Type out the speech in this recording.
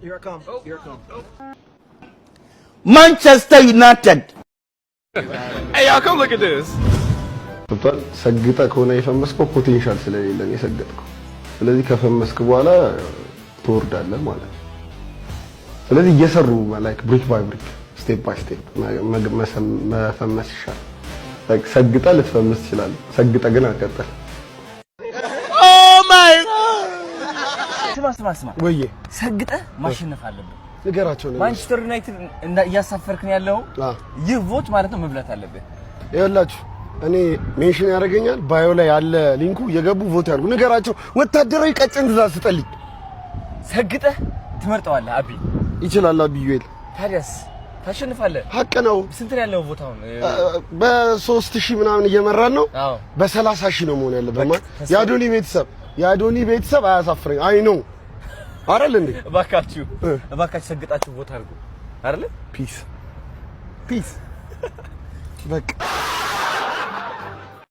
Here I come. Here I come. Manchester United. Hey, y'all, come look at this. ቶታል ሰግጣ ከሆነ የፈመስከው ፖቴንሻል ስለሌለን የሰገጥከው ስለዚህ ከፈመስክ በኋላ ትወርዳለህ ማለት ነው ስለዚህ እየሰሩ ላይክ ብሪክ ባይ ብሪክ ስቴፕ ባይ ስቴፕ መፈመስ ይሻላል ላይክ ሰግጣ ልትፈመስ ይችላል ሰግጣ ግን አትቀጥል ኦ ማይ ስማ ወይዬ ሰግጠ ማሸነፍ አለብን ንገራቸው ነው ማንቸስተር ዩናይትድ እያሳፈርክን ያለው ይህ ቮት ማለት ነው መብላት አለብን ይኸውላችሁ እኔ ሜንሽን ያደርገኛል ባዮ ላይ ያለ ሊንኩ የገቡ ቮት ያርጉ ንገራቸው ወታደራዊ ቀጭን ትእዛዝ ስጠልኝ ሰግጠ ትመርጠዋለህ አቢ ይችላል አቢዩኤል ታዲያስ ታሸንፋለህ ሀቅ ነው ስንት ነው ያለው ቮታው በ3000 ምናምን እየመራን ነው በ30000 ነው መሆን ያለበት ያዶኒ ቤተሰብ አያሳፍረኝ አይ ነው አይደል እንዴ እባካችሁ ሰግጣችሁ ቮት አድርጉ አይደል ፒስ በቃ